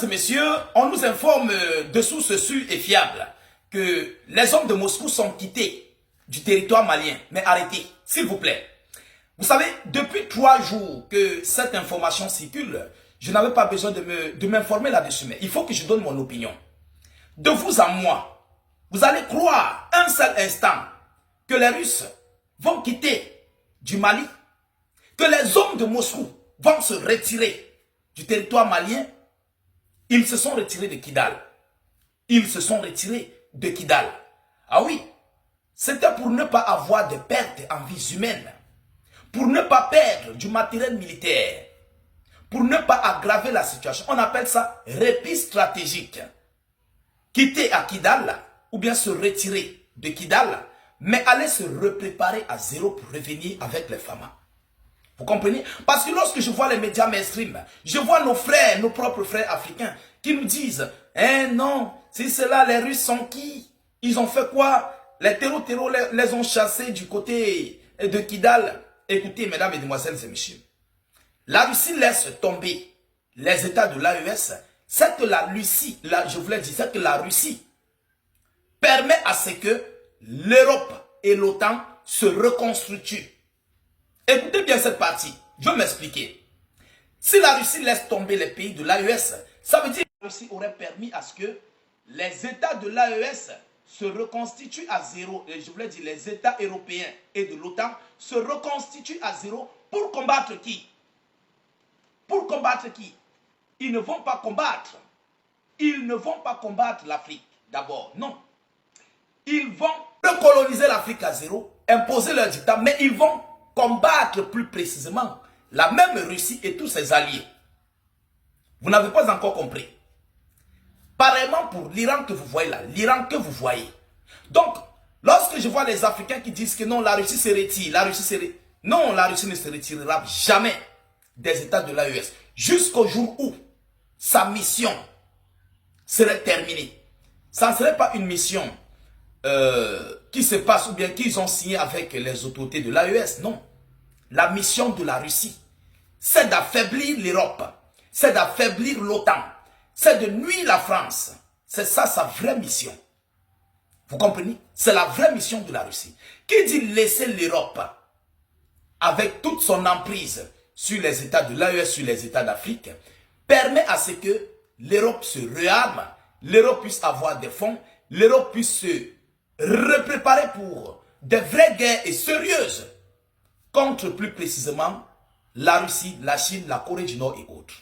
et messieurs, on nous informe de sources sûres et fiables que les hommes de Moscou sont quittés du territoire malien. Mais arrêtez, s'il vous plaît. Vous savez, depuis 3 jours que cette information circule, je n'avais pas besoin de m'informer là-dessus. Mais il faut que je donne mon opinion. De vous à moi, vous allez croire un seul instant que les Russes vont quitter du Mali, que les hommes de Moscou vont se retirer du territoire malien. Ils se sont retirés de Kidal. Ils se sont retirés de Kidal. Ah oui, c'était pour ne pas avoir de pertes en vies humaines, pour ne pas perdre du matériel militaire, pour ne pas aggraver la situation. On appelle ça répit stratégique. Quitter à Kidal, ou bien se retirer de Kidal, mais aller se repréparer à zéro pour revenir avec les FAMA. Vous comprenez? Parce que lorsque je vois les médias mainstream, je vois nos frères, nos propres frères africains, qui nous disent, non, si c'est là, les Russes sont qui? Ils ont fait quoi? Les terreaux les ont chassés du côté de Kidal. Écoutez, mesdames, mesdemoiselles et messieurs, la Russie laisse tomber les États de l'AES. C'est que la Russie, je voulais dire, c'est que la Russie permet à ce que l'Europe et l'OTAN se reconstituent. Écoutez bien cette partie, je vais m'expliquer. Si la Russie laisse tomber les pays de l'AES, ça veut dire que la Russie aurait permis à ce que les États de l'AES se reconstituent à zéro. Et je voulais dire les États européens et de l'OTAN se reconstituent à zéro pour combattre qui? Pour combattre qui? Ils ne vont pas combattre. Ils ne vont pas combattre l'Afrique d'abord, non. Ils vont recoloniser l'Afrique à zéro, imposer leur dictat, mais ils vont combattre plus précisément la même Russie et tous ses alliés. Vous n'avez pas encore compris. Pareillement pour l'Iran que vous voyez là, l'Iran que vous voyez. Donc, lorsque je vois les Africains qui disent que non, la Russie se retire, non, la Russie ne se retirera jamais des États de l'AES jusqu'au jour où sa mission serait terminée. Ça ne serait pas une mission qui se passe ou bien qu'ils ont signé avec les autorités de l'AES, non. La mission de la Russie, c'est d'affaiblir l'Europe, c'est d'affaiblir l'OTAN, c'est de nuire la France. C'est ça sa vraie mission. Vous comprenez? C'est la vraie mission de la Russie. Qui dit laisser l'Europe avec toute son emprise sur les États de l'AES, sur les États d'Afrique, permet à ce que l'Europe se réarme, l'Europe puisse avoir des fonds, l'Europe puisse se repréparer pour des vraies guerres et sérieuses contre plus précisément la Russie, la Chine, la Corée du Nord et autres.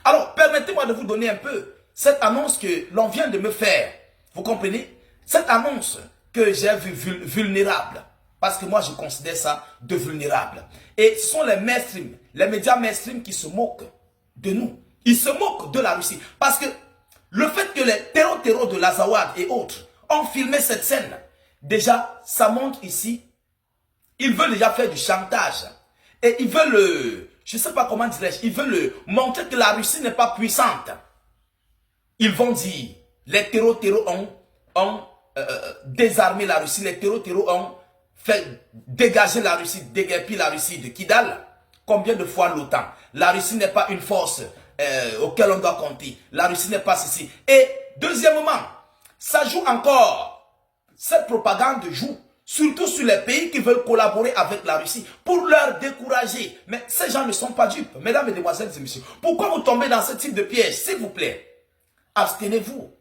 Alors, permettez-moi de vous donner un peu cette annonce que l'on vient de me faire. Vous comprenez? Cette annonce que j'ai vue vulnérable. Parce que moi, je considère ça de vulnérable. Et ce sont les mainstream, les médias mainstream qui se moquent de nous. Ils se moquent de la Russie. Parce que le fait que les terreaux de l'Azawad et autres ont filmé cette scène, déjà, ça montre ici, ils veulent déjà faire du chantage. Et ils veulent, je ne sais pas comment dirais-je, ils veulent montrer que la Russie n'est pas puissante. Ils vont dire, les terreaux ont désarmé la Russie, les terreaux ont fait dégager la Russie, déguerpir la Russie de Kidal. Combien de fois l'OTAN? La Russie n'est pas une force auquel on doit compter. La Russie n'est pas ceci. Et deuxièmement, ça joue encore, cette propagande joue surtout sur les pays qui veulent collaborer avec la Russie pour leur décourager. Mais ces gens ne sont pas dupes, mesdames, mesdemoiselles et messieurs. Pourquoi vous tombez dans ce type de piège? S'il vous plaît, abstenez-vous.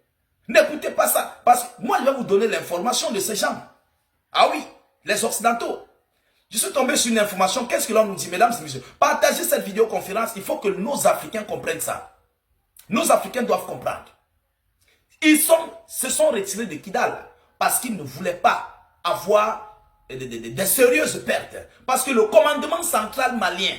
N'écoutez pas ça. Parce que moi, je vais vous donner l'information de ces gens. Ah oui, les Occidentaux. Je suis tombé sur une information. Qu'est-ce que l'on nous dit, mesdames et messieurs? Partagez cette vidéoconférence. Il faut que nos Africains comprennent ça. Nos Africains doivent comprendre. Ils se sont retirés de Kidal parce qu'ils ne voulaient pas avoir des sérieuses pertes. Parce que le commandement central malien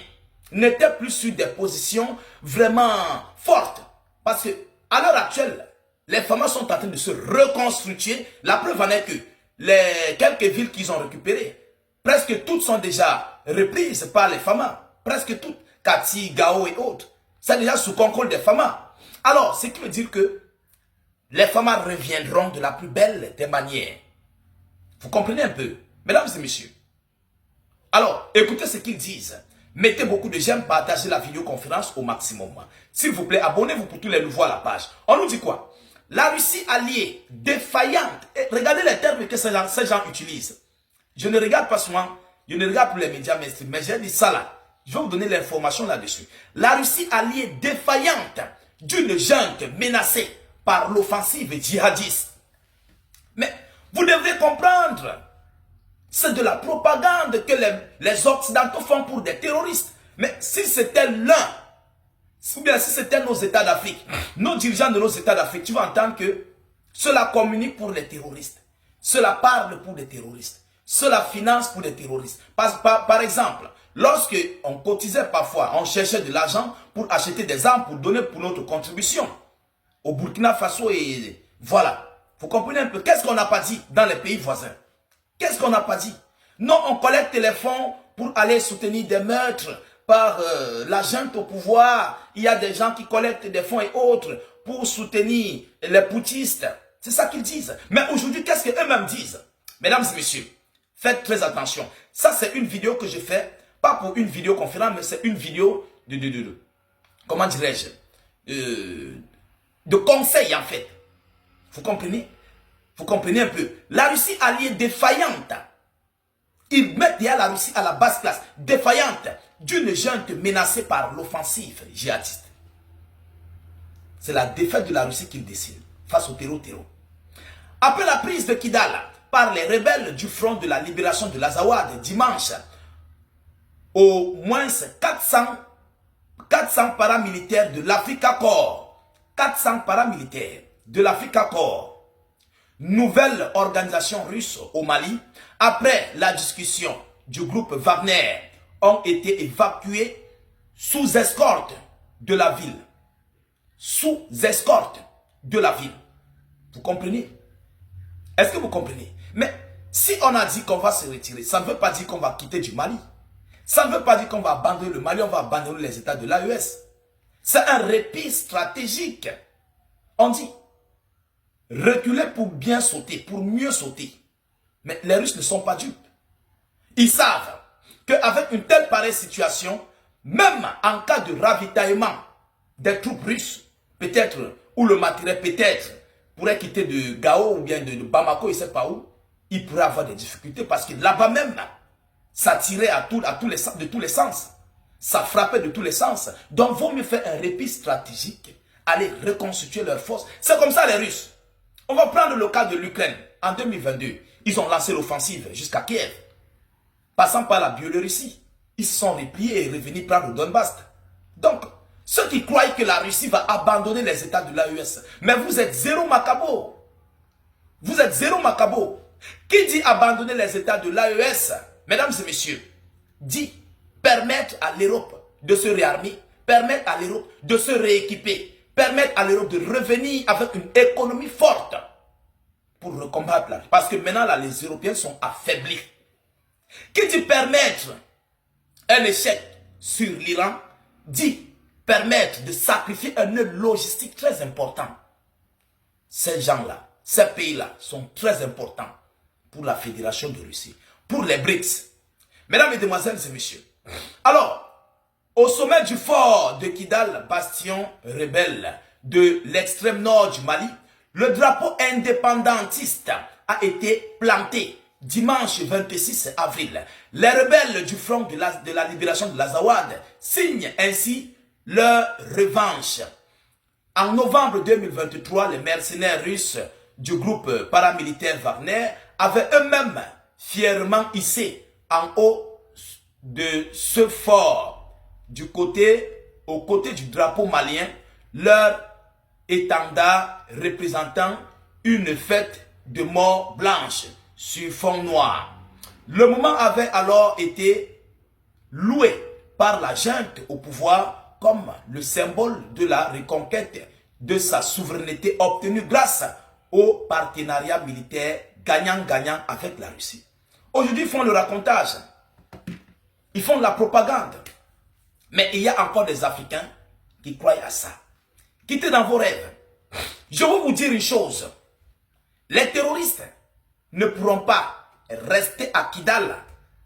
n'était plus sur des positions vraiment fortes. Parce que à l'heure actuelle, les FAMA sont en train de se reconstruire. La preuve en est que les quelques villes qu'ils ont récupérées, presque toutes sont déjà reprises par les FAMA. Presque toutes, Kati, Gao et autres. C'est déjà sous contrôle des FAMA. Alors, ce qui veut dire que les FAMA reviendront de la plus belle des manières. Vous comprenez un peu, mesdames et messieurs? Alors, écoutez ce qu'ils disent. Mettez beaucoup de j'aime, partagez la vidéoconférence au maximum. S'il vous plaît, abonnez-vous pour tous les nouveaux à la page. On nous dit quoi? La Russie alliée, défaillante. Et regardez les termes que ces gens utilisent. Je ne regarde pas souvent, je ne regarde plus les médias mainstream, mais j'ai dit ça là. Je vais vous donner l'information là-dessus. La Russie alliée défaillante d'une junte menacée par l'offensive djihadiste. Mais vous devez comprendre, c'est de la propagande que les Occidentaux font pour des terroristes. Mais si c'était l'un, ou bien si c'était nos États d'Afrique, nos dirigeants de nos États d'Afrique, tu vas entendre que cela communique pour les terroristes. Cela parle pour les terroristes. Cela finance pour les terroristes. Par exemple, lorsque on cotisait parfois, on cherchait de l'argent pour acheter des armes, pour donner pour notre contribution au Burkina Faso et voilà. Vous comprenez un peu? Qu'est-ce qu'on n'a pas dit dans les pays voisins? Qu'est-ce qu'on n'a pas dit? Non, on collecte les fonds pour aller soutenir des meurtres par la junte au pouvoir. Il y a des gens qui collectent des fonds et autres pour soutenir les putschistes. C'est ça qu'ils disent. Mais aujourd'hui, qu'est-ce qu'eux-mêmes disent? Mesdames et messieurs, faites très attention. Ça, c'est une vidéo que je fais, pas pour une vidéoconférence, mais c'est une vidéo comment dirais-je, de conseil en fait. Vous comprenez? Vous comprenez un peu? La Russie alliée défaillante. Ils mettent derrière la Russie à la basse classe, défaillante, d'une junte menacée par l'offensive djihadiste. C'est la défaite de la Russie qu'ils dessinent face au terreau. Après la prise de Kidal par les rebelles du Front de la Libération de l'Azawad dimanche, au moins 400 paramilitaires de l'Africa Corps, 400 paramilitaires de l'Africa Corps, nouvelle organisation russe au Mali, après la discussion du groupe Wagner, ont été évacués sous escorte de la ville. Sous escorte de la ville. Vous comprenez? Est-ce que vous comprenez? Mais si on a dit qu'on va se retirer, ça ne veut pas dire qu'on va quitter du Mali. Ça ne veut pas dire qu'on va abandonner le Mali, on va abandonner les États de l'AES. C'est un répit stratégique. On dit reculer pour bien sauter, pour mieux sauter. Mais les Russes ne sont pas dupes. Ils savent qu'avec une telle pareille situation, même en cas de ravitaillement des troupes russes, peut-être, ou le matériel peut-être, pourrait quitter de Gao ou bien de Bamako, il ne sait pas où, il pourrait avoir des difficultés parce que là-bas même, ça tirait de tous les sens. Ça frappait de tous les sens. Donc, il vaut mieux faire un répit stratégique, aller reconstituer leurs forces. C'est comme ça les Russes. On va prendre le cas de l'Ukraine. En 2022, ils ont lancé l'offensive jusqu'à Kiev. Passant par la Biélorussie, ils se sont repliés et revenus prendre le Donbass. Donc, ceux qui croient que la Russie va abandonner les États de l'AES, mais vous êtes zéro macabo. Vous êtes zéro macabo. Qui dit abandonner les États de l'AES, mesdames et messieurs, dit permettre à l'Europe de se réarmer, permettre à l'Europe de se rééquiper, permettre à l'Europe de revenir avec une économie forte pour recombattre la. Parce que maintenant, là, les Européens sont affaiblis. Qui dit permettre un échec sur l'Iran, dit permettre de sacrifier un nœud logistique très important. Ces gens-là, ces pays-là sont très importants pour la Fédération de Russie, pour les BRICS. Mesdames, Mesdemoiselles et Messieurs, alors, au sommet du fort de Kidal, bastion rebelle de l'extrême nord du Mali, le drapeau indépendantiste a été planté dimanche 26 avril. Les rebelles du Front de la Libération de l'Azawad signent ainsi leur revanche. En novembre 2023, les mercenaires russes du groupe paramilitaire Wagner avaient eux-mêmes fièrement hissé en haut de ce fort, aux côtés du drapeau malien, leur étendard représentant une fête de mort blanche sur fond noir. Le moment avait alors été loué par la junte au pouvoir comme le symbole de la reconquête de sa souveraineté obtenue grâce au partenariat militaire gagnant-gagnant avec la Russie. Aujourd'hui, ils font le racontage, ils font de la propagande. Mais il y a encore des Africains qui croient à ça. Quittez dans vos rêves. Je vais vous dire une chose. Les terroristes ne pourront pas rester à Kidal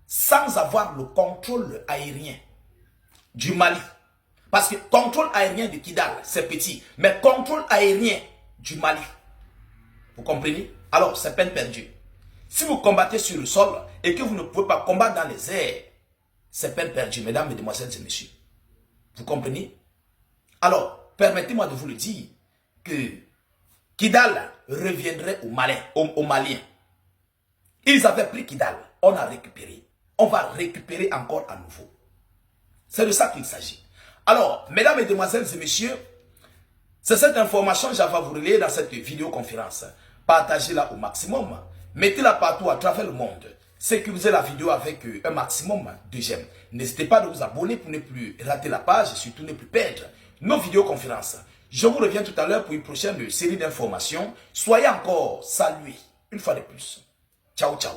sans avoir le contrôle aérien du Mali. Parce que contrôle aérien de Kidal, c'est petit. Mais contrôle aérien du Mali. Vous comprenez? Alors, c'est peine perdue. Si vous combattez sur le sol et que vous ne pouvez pas combattre dans les airs, c'est peine perdue, mesdames, mesdemoiselles et messieurs. Vous comprenez? Alors, permettez-moi de vous le dire que Kidal reviendrait aux Maliens. Ils avaient pris Kidal, on a récupéré. On va récupérer encore à nouveau. C'est de ça qu'il s'agit. Alors, mesdames, mesdemoiselles et messieurs, c'est cette information que j'avais à vous relayer dans cette vidéoconférence. Partagez-la au maximum. Mettez-la partout à travers le monde. Sécurisez la vidéo avec un maximum de j'aime. N'hésitez pas à vous abonner pour ne plus rater la page et surtout ne plus perdre nos vidéoconférences. Je vous reviens tout à l'heure pour une prochaine série d'informations. Soyez encore salués une fois de plus. Ciao, ciao.